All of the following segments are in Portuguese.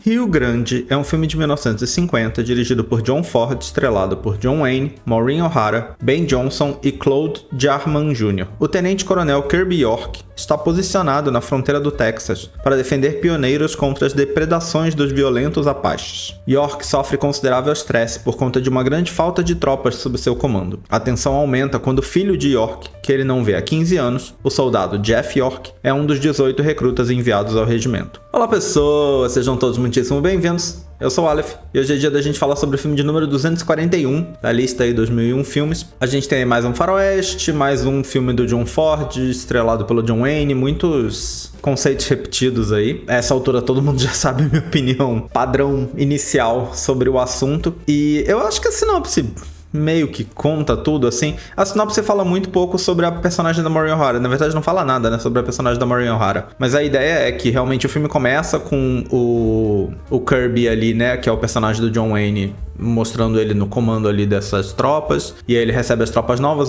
Rio Grande é um filme de 1950 dirigido por John Ford, estrelado por John Wayne, Maureen O'Hara, Ben Johnson e Claude Jarman Jr. O tenente-coronel Kirby York está posicionado na fronteira do Texas para defender pioneiros contra as depredações dos violentos Apaches. York sofre considerável estresse por conta de uma grande falta de tropas sob seu comando. A tensão aumenta quando o filho de York, que ele não vê há 15 anos, o soldado Jeff York, é um dos 18 recrutas enviados ao regimento. Olá pessoas, sejam todos muitíssimo bem-vindos. Eu sou o Aleph e hoje é dia da gente falar sobre o filme de número 241 da lista aí 2001 filmes. A gente tem mais um faroeste, mais um filme do John Ford, estrelado pelo John Wayne, muitos conceitos repetidos aí. A essa altura todo mundo já sabe a minha opinião padrão inicial sobre o assunto. E eu acho que a sinopse meio que conta tudo, assim. A sinopse fala muito pouco sobre a personagem da Maureen O'Hara. Na verdade, não fala nada, né, sobre a personagem da Maureen O'Hara. Mas a ideia é que, realmente, o filme começa com o Kirby ali, né, que é o personagem do John Wayne, mostrando ele no comando ali dessas tropas. E aí ele recebe as tropas novas,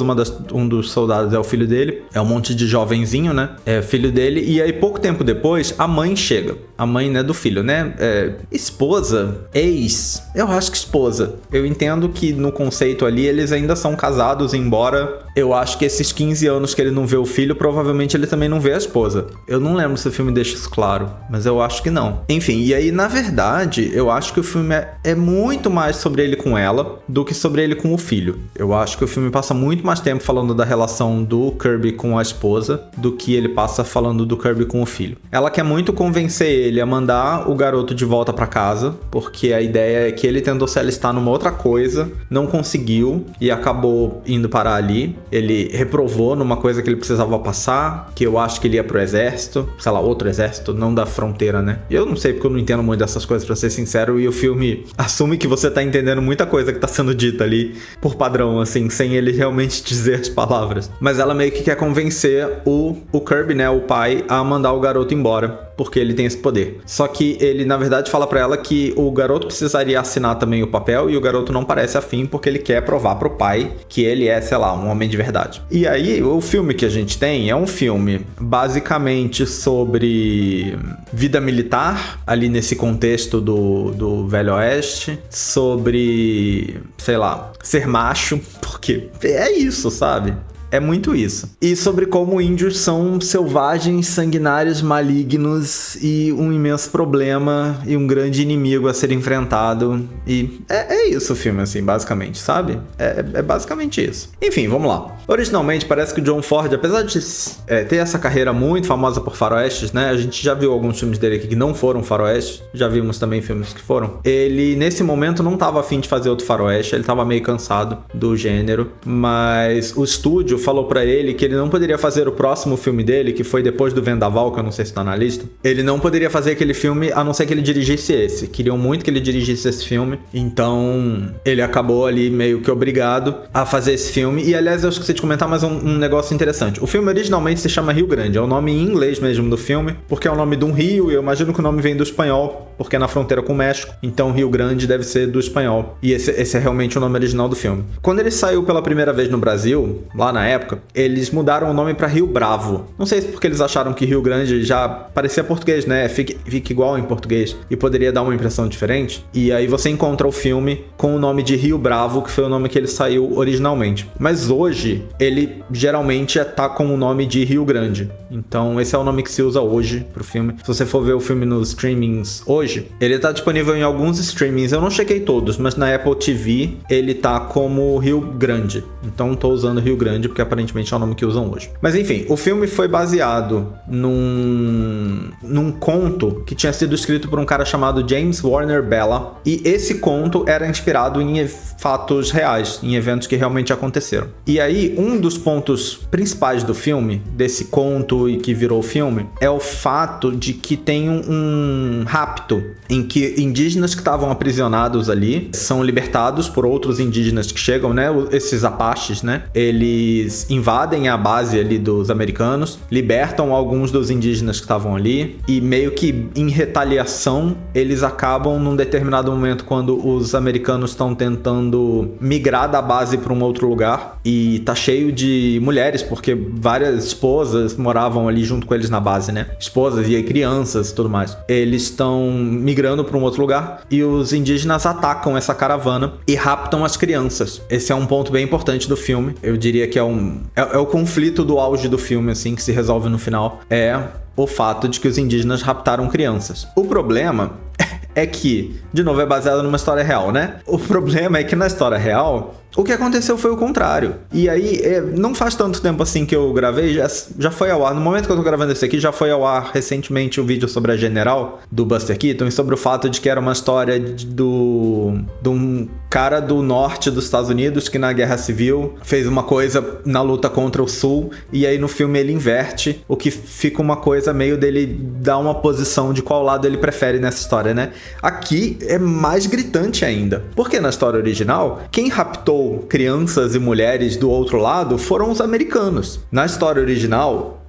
um dos soldados é o filho dele. É um monte de jovenzinho, né? É filho dele. E aí, pouco tempo depois, a mãe chega. A mãe, né, do filho, né? Esposa, ex. Eu acho que esposa. Eu entendo que no conceito ali, eles ainda são casados, embora eu acho que esses 15 anos que ele não vê o filho, provavelmente ele também não vê a esposa. Eu não lembro se o filme deixa isso claro, mas eu acho que não. Enfim, e aí, na verdade, eu acho que o filme é muito mais sobre ele com ela do que sobre ele com o filho. Eu acho que o filme passa muito mais tempo falando da relação do Kirby com a esposa do que ele passa falando do Kirby com o filho. Ela quer muito convencer ele a mandar o garoto de volta pra casa, porque a ideia é que ele tentou se alistar numa outra coisa, não conseguiu e acabou indo parar ali. Ele reprovou numa coisa que ele precisava passar, que eu acho que ele ia pro exército, sei lá, outro exército, não da fronteira, né? Eu não sei porque eu não entendo muito dessas coisas, pra ser sincero, e o filme assume que você tá entendendo muita coisa que tá sendo dita ali por padrão, assim, sem ele realmente dizer as palavras. Mas ela meio que quer convencer o Kirby, né, o pai, a mandar o garoto embora, porque ele tem esse poder. Só que ele, na verdade, fala pra ela que o garoto precisaria assinar também o papel e o garoto não parece afim porque ele quer provar pro pai que ele é, sei lá, um homem de verdade. E aí, o filme que a gente tem é um filme basicamente sobre vida militar, ali nesse contexto do Velho Oeste, sobre, sei lá, ser macho, porque é isso, sabe? É muito isso. E sobre como índios são selvagens, sanguinários, malignos e um imenso problema e um grande inimigo a ser enfrentado. E é isso o filme, assim, basicamente, sabe? É basicamente isso. Enfim, vamos lá. Originalmente, parece que o John Ford, apesar de ter essa carreira muito famosa por faroestes, né? A gente já viu alguns filmes dele aqui que não foram faroestes. Já vimos também filmes que foram. Ele, nesse momento, não estava afim de fazer outro faroeste. Ele estava meio cansado do gênero. Mas o estúdio falou pra ele que ele não poderia fazer o próximo filme dele, que foi depois do Vendaval, que eu não sei se tá na lista. Ele não poderia fazer aquele filme a não ser que ele dirigisse esse. Queriam muito que ele dirigisse esse filme. Então, ele acabou ali meio que obrigado a fazer esse filme. E, aliás, eu esqueci de comentar mais um negócio interessante. O filme originalmente se chama Rio Grande. É o nome em inglês mesmo do filme, porque é o nome de um rio, e eu imagino que o nome vem do espanhol, porque é na fronteira com o México. Então, Rio Grande deve ser do espanhol. E esse é realmente o nome original do filme. Quando ele saiu pela primeira vez no Brasil, lá na época, eles mudaram o nome pra Rio Bravo. Não sei se porque eles acharam que Rio Grande já parecia português, né? Fica igual em português e poderia dar uma impressão diferente. E aí você encontra o filme com o nome de Rio Bravo, que foi o nome que ele saiu originalmente. Mas hoje, ele geralmente tá com o nome de Rio Grande. Então esse é o nome que se usa hoje pro filme. Se você for ver o filme nos streamings hoje, ele tá disponível em alguns streamings. Eu não chequei todos, mas na Apple TV ele tá como Rio Grande. Então tô usando Rio Grande porque aparentemente é o nome que usam hoje. Mas enfim, o filme foi baseado num conto que tinha sido escrito por um cara chamado James Warner Bella, e esse conto era inspirado em fatos reais, em eventos que realmente aconteceram. E aí, um dos pontos principais do filme, desse conto e que virou filme, é o fato de que tem um rapto em que indígenas que estavam aprisionados ali são libertados por outros indígenas que chegam, né? Esses Apaches, né? Eles eles invadem a base ali dos americanos, libertam alguns dos indígenas que estavam ali e meio que em retaliação eles acabam num determinado momento, quando os americanos estão tentando migrar da base para um outro lugar e tá cheio de mulheres, porque várias esposas moravam ali junto com eles na base, né? Esposas e aí crianças e tudo mais. Eles estão migrando para um outro lugar e os indígenas atacam essa caravana e raptam as crianças. Esse é um ponto bem importante do filme. Eu diria que é o conflito do auge do filme, assim, que se resolve no final. É o fato de que os indígenas raptaram crianças. O problema é que, de novo, é baseado numa história real, né? O problema é que na história real, o que aconteceu foi o contrário. E aí, não faz tanto tempo assim que eu gravei, já foi ao ar. No momento que eu tô gravando esse aqui, já foi ao ar recentemente o vídeo sobre a General, do Buster Keaton, e sobre o fato de que era uma história de um cara do norte dos Estados Unidos que na Guerra Civil fez uma coisa na luta contra o Sul, e aí no filme ele inverte, o que fica uma coisa meio dele dar uma posição de qual lado ele prefere nessa história, né? Aqui é mais gritante ainda, porque na história original, quem raptou crianças e mulheres do outro lado foram os americanos. Na história original,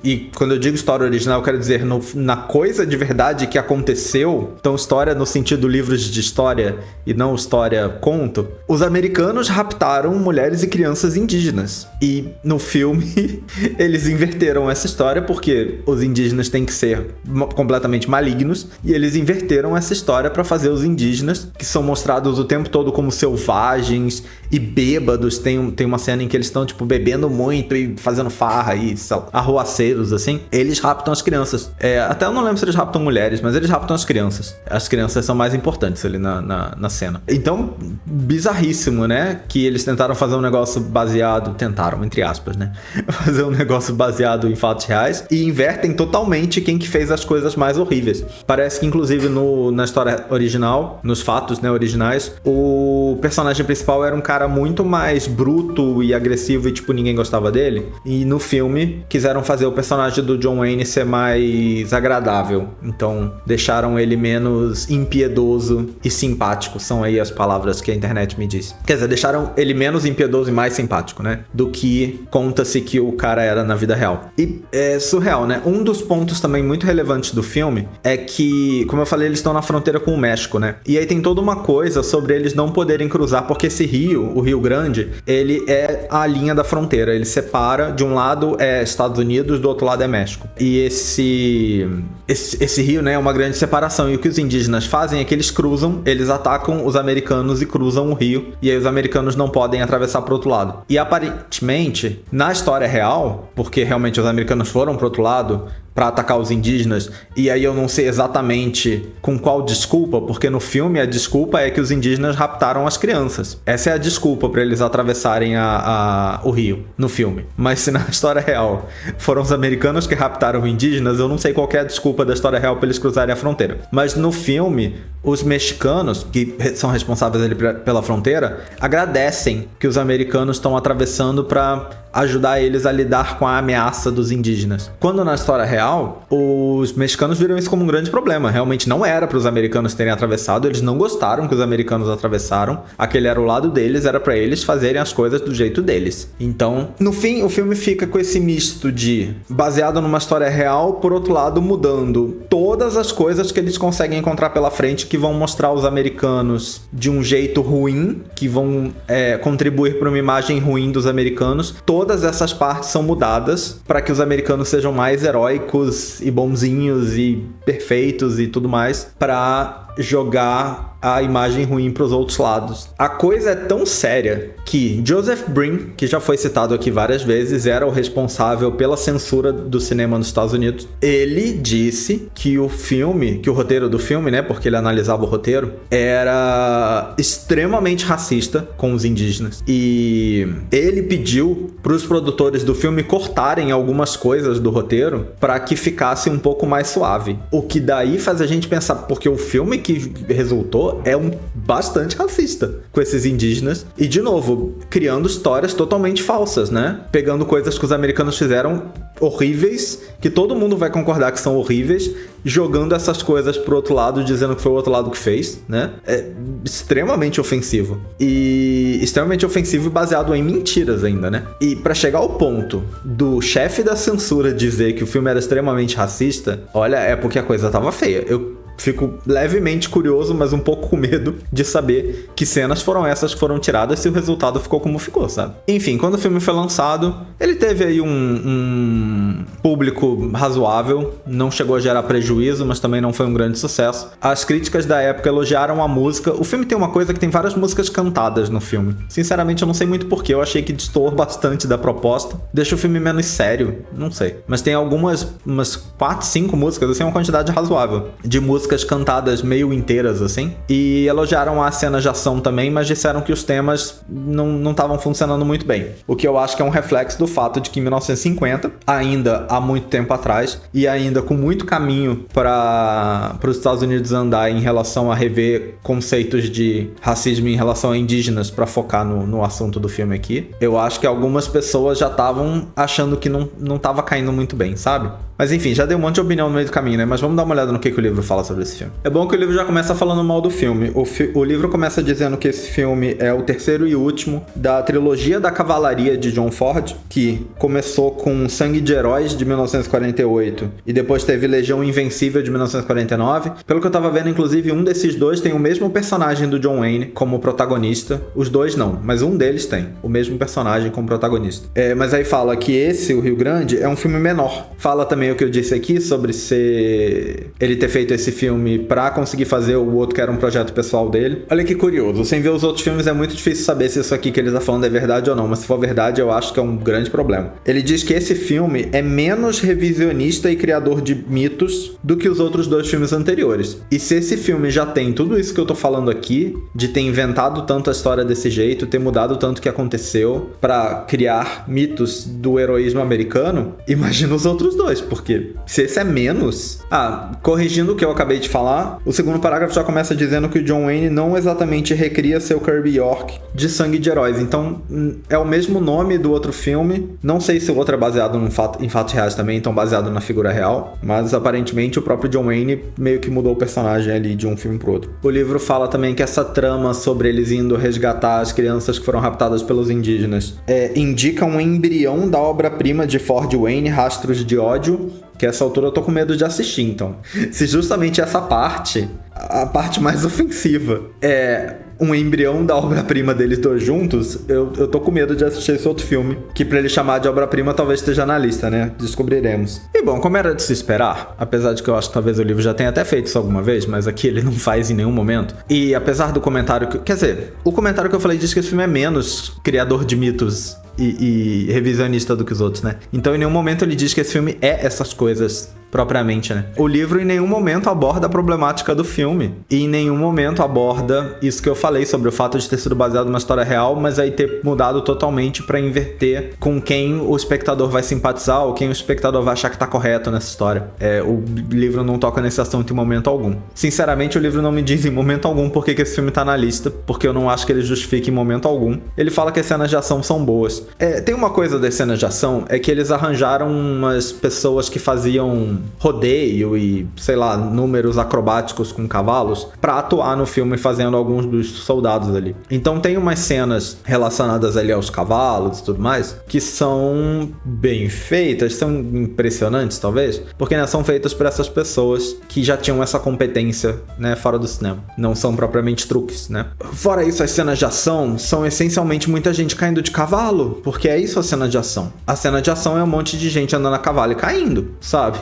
e quando eu digo história original, eu quero dizer na coisa de verdade que aconteceu, então história no sentido livros de história e não história conto, os americanos raptaram mulheres e crianças indígenas. E no filme eles inverteram essa história, porque os indígenas têm que ser completamente malignos, e eles inverteram essa história para fazer os indígenas, que são mostrados o tempo todo como selvagens e bêbados. Tem uma cena em que eles estão tipo bebendo muito e fazendo farra e arruaceiros, assim, eles raptam as crianças. Até eu não lembro se eles raptam mulheres, mas eles raptam as crianças. As crianças são mais importantes ali na cena. Então, bizarríssimo, né? Que eles tentaram fazer um negócio baseado... Tentaram, entre aspas, né? Fazer um negócio baseado em fatos reais e invertem totalmente quem que fez as coisas mais horríveis. Parece que, inclusive, na história original, nos fatos, né, originais, o personagem principal era um cara muito mais bruto e agressivo e, tipo, ninguém gostava dele. E no filme quiseram fazer o personagem do John Wayne ser mais agradável. Então, deixaram ele menos impiedoso e simpático. São aí as palavras que a internet me diz. Quer dizer, deixaram ele menos impiedoso e mais simpático, né? Do que conta-se que o cara era na vida real. E é surreal, né? Um dos pontos também muito relevantes do filme é que, como eu falei, eles estão na fronteira com o México, né? E aí tem toda uma coisa sobre eles não poderem cruzar, porque esse rio, o Rio Grande, ele é a linha da fronteira. Ele separa, de um lado Estados Unidos, do outro lado é México. E esse rio, né, é uma grande separação. E o que os indígenas fazem é que eles cruzam, eles atacam os americanos e cruzam o rio. E aí os americanos não podem atravessar pro outro lado. E aparentemente, na história real, porque realmente os americanos foram pro outro lado para atacar os indígenas, e aí eu não sei exatamente com qual desculpa, porque no filme a desculpa é que os indígenas raptaram as crianças. Essa é a desculpa para eles atravessarem o rio, no filme. Mas se na história real foram os americanos que raptaram os indígenas, eu não sei qual é a desculpa da história real para eles cruzarem a fronteira. Mas no filme, os mexicanos, que são responsáveis ali pela fronteira, agradecem que os americanos estão atravessando para ajudar eles a lidar com a ameaça dos indígenas. Quando na história real, os mexicanos viram isso como um grande problema. Realmente não era para os americanos terem atravessado, eles não gostaram que os americanos atravessaram. Aquele era o lado deles, era para eles fazerem as coisas do jeito deles. Então, no fim, o filme fica com esse misto de baseado numa história real, por outro lado, mudando todas as coisas que eles conseguem encontrar pela frente, que vão mostrar os americanos de um jeito ruim, que vão contribuir para uma imagem ruim dos americanos. Todas essas partes são mudadas para que os americanos sejam mais heróicos e bonzinhos e perfeitos e tudo mais, para jogar a imagem ruim para os outros lados. A coisa é tão séria que Joseph Brin, que já foi citado aqui várias vezes, era o responsável pela censura do cinema nos Estados Unidos. Ele disse que o roteiro do filme, né, porque ele analisava o roteiro, era extremamente racista com os indígenas. E ele pediu para os produtores do filme cortarem algumas coisas do roteiro para que ficasse um pouco mais suave. O que daí faz a gente pensar, porque o filme que resultou é bastante racista com esses indígenas. E, de novo, criando histórias totalmente falsas, né? Pegando coisas que os americanos fizeram horríveis, que todo mundo vai concordar que são horríveis, jogando essas coisas pro outro lado, dizendo que foi o outro lado que fez, né? É extremamente ofensivo. E extremamente ofensivo e baseado em mentiras ainda, né? E pra chegar ao ponto do chefe da censura dizer que o filme era extremamente racista, olha, é porque a coisa tava feia. Eu fico levemente curioso, mas um pouco com medo de saber que cenas foram essas que foram tiradas se o resultado ficou como ficou, sabe? Enfim, quando o filme foi lançado, ele teve aí um público razoável, não chegou a gerar prejuízo, mas também não foi um grande sucesso. As críticas da época elogiaram a música. O filme tem uma coisa que tem várias músicas cantadas no filme. Sinceramente, eu não sei muito porquê, eu achei que destoou bastante da proposta. Deixa o filme menos sério, não sei. Mas tem umas 4, 5 músicas, assim, uma quantidade razoável de músicas cantadas meio inteiras, assim. E elogiaram as cenas de ação também, mas disseram que os temas não estavam funcionando muito bem. O que eu acho que é um reflexo do fato de que em 1950, ainda há muito tempo atrás, e ainda com muito caminho para os Estados Unidos andar em relação a rever conceitos de racismo em relação a indígenas, para focar no assunto do filme aqui, eu acho que algumas pessoas já estavam achando que não estava caindo muito bem, sabe? Mas enfim, já dei um monte de opinião no meio do caminho, né? Mas vamos dar uma olhada no que o livro fala sobre esse filme. É bom que o livro já começa falando mal do filme. O livro começa dizendo que esse filme é o terceiro e último da trilogia da Cavalaria de John Ford, que começou com Sangue de Heróis, de 1948, e depois teve Legião Invencível, de 1949. Pelo que eu tava vendo, inclusive, um desses dois tem o mesmo personagem do John Wayne como protagonista. Os dois não, mas um deles tem o mesmo personagem como protagonista. Mas aí fala que esse, o Rio Grande, é um filme menor. Fala também o que eu disse aqui sobre ele ter feito esse filme pra conseguir fazer o outro que era um projeto pessoal dele. Olha que curioso, sem ver os outros filmes é muito difícil saber se isso aqui que ele tá falando é verdade ou não, mas se for verdade eu acho que é um grande problema. Ele diz que esse filme é menos revisionista e criador de mitos do que os outros dois filmes anteriores. E se esse filme já tem tudo isso que eu tô falando aqui, de ter inventado tanto a história desse jeito, ter mudado tanto o que aconteceu pra criar mitos do heroísmo americano, imagina os outros dois, porque se esse é menos... corrigindo o que eu acabei de falar, o segundo parágrafo já começa dizendo que o John Wayne não exatamente recria seu Kirby York de Sangue de Heróis. Então, é o mesmo nome do outro filme. Não sei se o outro é baseado em fatos reais também, então baseado na figura real. Mas, aparentemente, o próprio John Wayne meio que mudou o personagem ali de um filme pro outro. O livro fala também que essa trama sobre eles indo resgatar as crianças que foram raptadas pelos indígenas indica um embrião da obra-prima de Ford Wayne, Rastros de Ódio, que essa altura eu tô com medo de assistir, então. Se justamente essa parte, a parte mais ofensiva, é um embrião da obra-prima deles dois juntos, eu tô com medo de assistir esse outro filme, que pra ele chamar de obra-prima talvez esteja na lista, né? Descobriremos. E bom, como era de se esperar, apesar de que eu acho que talvez o livro já tenha até feito isso alguma vez, mas aqui ele não faz em nenhum momento. E apesar do comentário quer dizer, o comentário que eu falei diz que esse filme é menos criador de mitos e revisionista do que os outros, né? Então em nenhum momento ele diz que esse filme é essas coisas propriamente, né? O livro em nenhum momento aborda a problemática do filme e em nenhum momento aborda isso que eu falei sobre o fato de ter sido baseado numa história real, mas aí ter mudado totalmente pra inverter com quem o espectador vai simpatizar ou quem o espectador vai achar que tá correto nessa história. O livro não toca nesse assunto em momento algum. Sinceramente, o livro não me diz em momento algum por que esse filme tá na lista, porque eu não acho que ele justifique em momento algum. Ele fala que as cenas de ação são boas. Tem uma coisa das cenas de ação, é que eles arranjaram umas pessoas que faziam rodeio e, sei lá, números acrobáticos com cavalos pra atuar no filme fazendo alguns dos soldados ali. Então tem umas cenas relacionadas ali aos cavalos e tudo mais que são bem feitas, são impressionantes talvez, porque né, são feitas por essas pessoas que já tinham essa competência, né, fora do cinema. Não são propriamente truques, né? Fora isso, as cenas de ação são essencialmente muita gente caindo de cavalo, porque é isso a cena de ação. A cena de ação é um monte de gente andando a cavalo e caindo, sabe?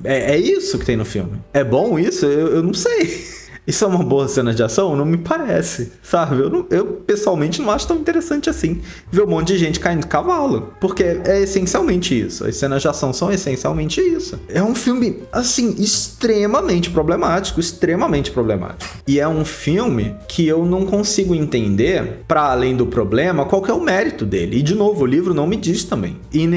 É isso que tem no filme. É bom isso? Eu não sei. Isso é uma boa cena de ação? Não me parece, sabe? Eu pessoalmente não acho tão interessante assim ver um monte de gente caindo de cavalo, porque é essencialmente isso. As cenas de ação são essencialmente isso. É um filme, assim, extremamente problemático. E é um filme que eu não consigo entender, para além do problema, qual que é o mérito dele. E, de novo, o livro não me diz também. E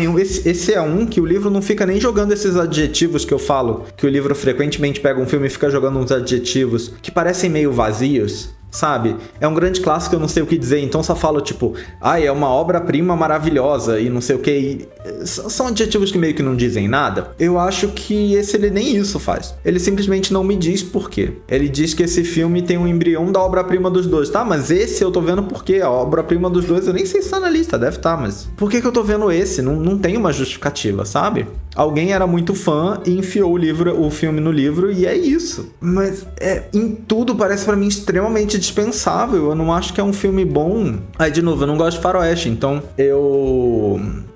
esse é um que o livro não fica nem jogando esses adjetivos que eu falo, que o livro frequentemente pega um filme e fica jogando uns adjetivos que parecem meio vazios, sabe? É um grande clássico, eu não sei o que dizer, então só falo tipo, é uma obra-prima maravilhosa e não sei o que. São adjetivos que meio que não dizem nada. Eu acho que esse ele nem isso faz. Ele simplesmente não me diz por quê. Ele diz que esse filme tem um embrião da obra-prima dos dois. Tá, mas esse eu tô vendo por quê? A obra-prima dos dois eu nem sei se tá na lista, deve estar, mas por que eu tô vendo esse? Não tem uma justificativa, sabe? Alguém era muito fã e enfiou o filme no livro e é isso. Mas em tudo parece pra mim extremamente dispensável. Eu não acho que é um filme bom. Aí, de novo, eu não gosto de faroeste, então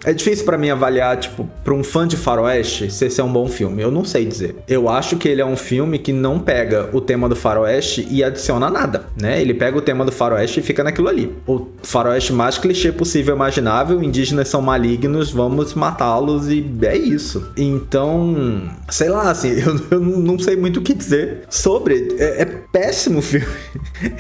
é difícil pra mim avaliar, tipo, pra um fã de faroeste, se esse é um bom filme. Eu não sei dizer. Eu acho que ele é um filme que não pega o tema do faroeste e adiciona nada, né? Ele pega o tema do faroeste e fica naquilo ali. O faroeste mais clichê possível, imaginável, indígenas são malignos, vamos matá-los e é isso. Então, sei lá, assim, eu não sei muito o que dizer sobre. É péssimo o filme.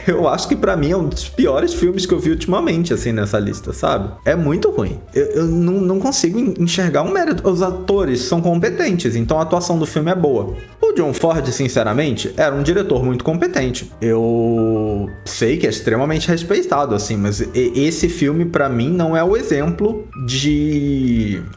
Eu acho que pra mim é um dos piores filmes que eu vi ultimamente, assim, nessa lista, sabe? É muito ruim. Eu não consigo enxergar um mérito. Os atores são competentes, então a atuação do filme é boa. O John Ford, sinceramente, era um diretor muito competente. Eu sei que é extremamente respeitado, assim, mas esse filme, pra mim, não é o exemplo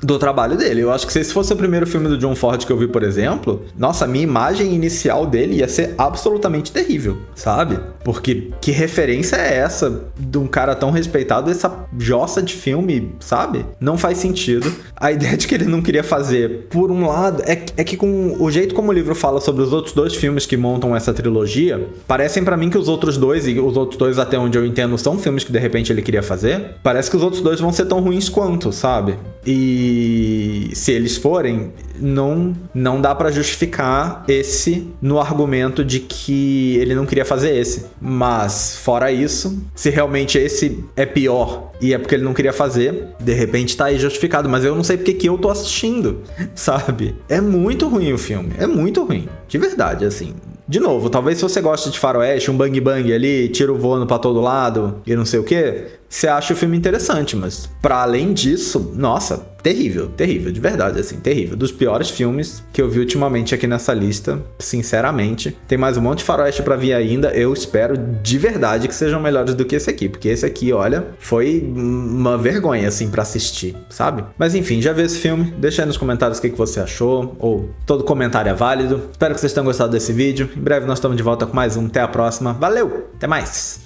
do trabalho dele. Eu acho que se esse fosse o primeiro filme do John Ford que eu vi, por exemplo, nossa, a minha imagem inicial dele ia ser absolutamente terrível, sabe? Porque que referência é essa de um cara tão respeitado, essa jossa de filme, sabe? Não faz sentido. A ideia de que ele não queria fazer, por um lado, é que com o jeito como o livro fala sobre os outros dois filmes que montam essa trilogia, parecem pra mim que os outros dois, e os outros dois até onde eu entendo são filmes que de repente ele queria fazer, parece que os outros dois vão ser tão ruins quanto, sabe? E se eles forem, não dá pra justificar esse no argumento de que ele não queria fazer esse. Mas, fora isso, se realmente esse é pior e é porque ele não queria fazer, de repente tá aí justificado. Mas eu não sei porque que eu tô assistindo, sabe? É muito ruim o filme, é muito ruim. De verdade, assim. De novo, talvez se você gosta de faroeste, um bang bang ali, tiro voando pra todo lado e não sei o que, você acha o filme interessante, mas pra além disso, nossa, terrível, terrível, de verdade, assim, terrível. Dos piores filmes que eu vi ultimamente aqui nessa lista, sinceramente. Tem mais um monte de faroeste pra vir ainda, eu espero de verdade que sejam melhores do que esse aqui, porque esse aqui, olha, foi uma vergonha, assim, pra assistir, sabe? Mas enfim, já viu esse filme? Deixa aí nos comentários o que você achou, ou todo comentário é válido. Espero que vocês tenham gostado desse vídeo. Em breve nós estamos de volta com mais um. Até a próxima. Valeu! Até mais!